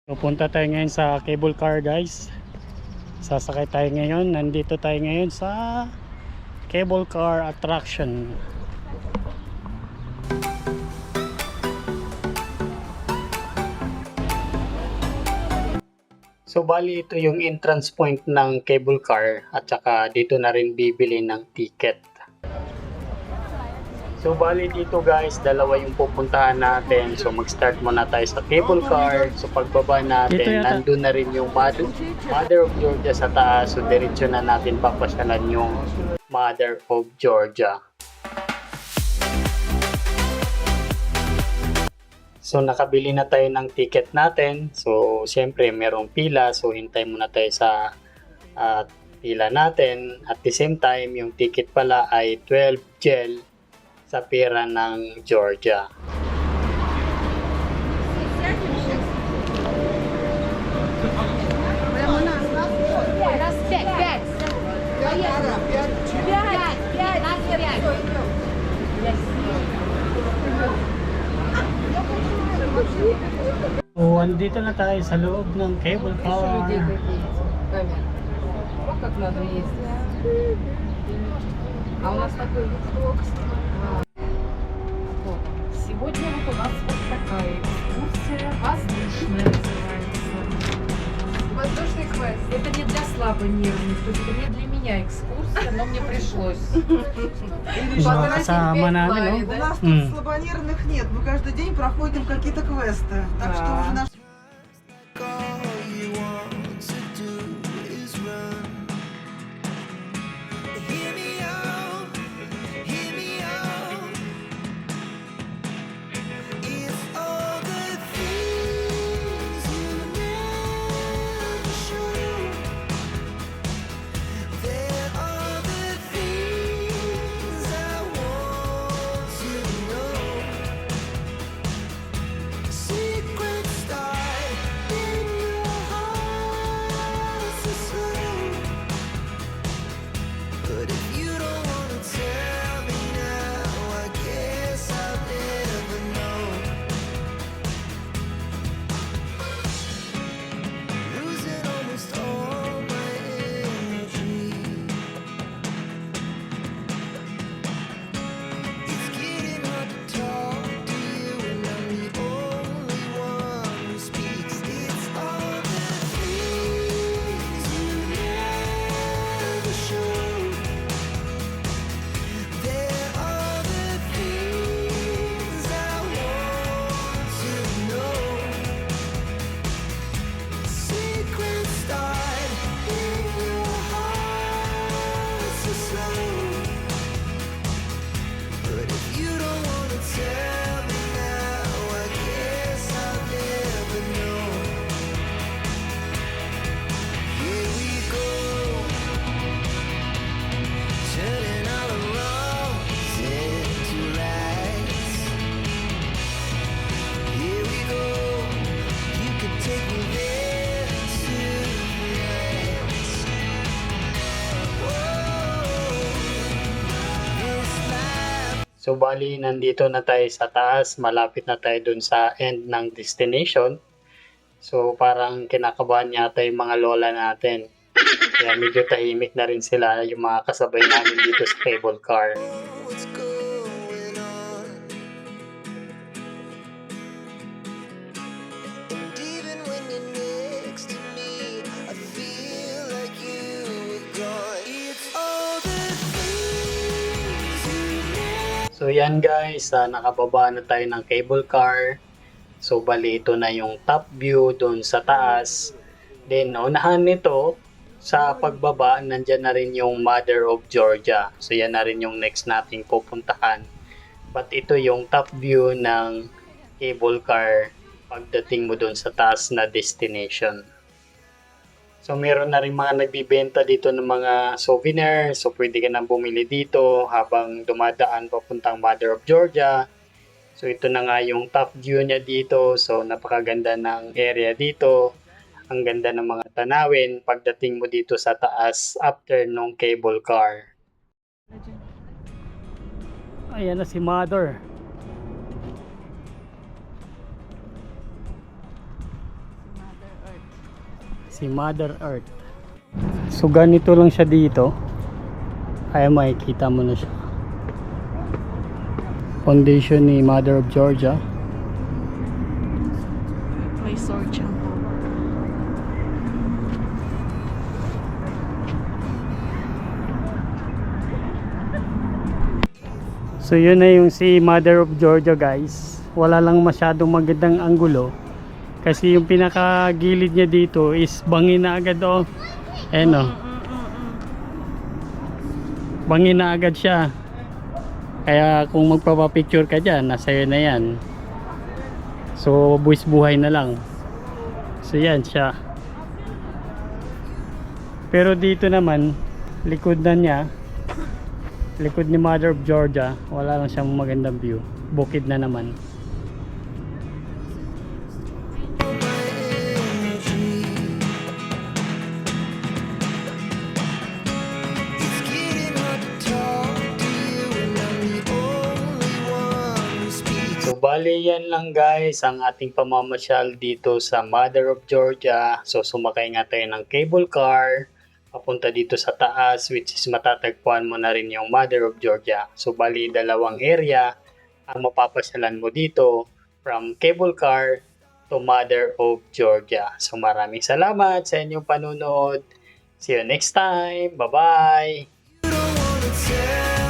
Pupunta tayo ngayon sa cable car, guys. Sasakay tayo ngayon. Nandito tayo ngayon sa cable car attraction. So bali ito yung entrance point ng cable car at saka dito na rin bibili ng ticket. So bali dito guys, dalawa yung pupuntahan natin. So mag-start muna tayo sa cable car. So pagbaba natin, nandun na rin yung Mother of Georgia sa taas. So diretso na natin papasyalan yung Mother of Georgia. So nakabili na tayo ng ticket natin. So siyempre merong pila. So hintay muna tayo sa pila natin. At the same time, yung ticket pala ay 12 gel sa pera ng Georgia. So, andito na tayo sa loob ng cable car. Как надо ездить. А у нас такой вид. Сегодня вот у нас вот такая экскурсия, воздушная называется. Воздушный квест. Это не для слабонервных, то есть это не для меня экскурсия, но мне пришлось. Kasama namin, У no? нас тут слабонервных нет, мы каждый день проходим какие-то квесты. Так что уже наш... So bali nandito na tayo sa taas, malapit na tayo dun sa end ng destination. So parang kinakabahan yata yung mga lola natin. Kaya medyo tahimik na rin sila, yung mga kasabay namin dito sa cable car. What's going on? And even when you're next to me, I feel like you were gone. It's all the things you never. So yan guys, nakababa na tayo ng cable car. So bali ito na yung top view doon sa taas. Then unahan nito, sa pagbaba, nandyan na rin yung Mother of Georgia. So yan na rin yung next nating pupuntahan. But ito yung top view ng cable car pagdating mo doon sa taas na destination. So meron na rin mga nagbibenta dito ng mga souvenir. So pwede ka nang bumili dito habang dumadaan papuntang Mother of Georgia. So ito na nga yung top view niya dito. So napakaganda ng area dito. Ang ganda ng mga tanawin pagdating mo dito sa taas after nung cable car. Ayan na si Mother. Si Mother Earth. So ganito lang siya dito. Ay makikita mo na siya. Foundation ni Mother of Georgia. May sword siyang So yun na yung si Mother of Georgia guys. Wala lang masyadong magandang anggulo. Kasi yung pinakagilid niya dito is bangin na agad oh. Ayan oh. Bangin na agad siya. Kaya kung magpapapicture ka dyan, nasa iyo na yan. So buwis buhay na lang. So yan siya. Pero dito naman, likod na niya, likod ni Mother of Georgia, wala lang siyang magandang view. Bukid na naman. It's getting hard to talk to you, and I'm the only one who speaks. So bali yan lang guys ang ating pamamasyal dito sa Mother of Georgia. So sumakay nga tayo ng cable car papunta dito sa taas, which is matatagpuan mo na rin yung Mother of Georgia. So bali dalawang area ang mapapasyalan mo dito from cable car to Mother of Georgia. So maraming salamat sa inyong panunood. See you next time. Bye bye. You don't wanna tell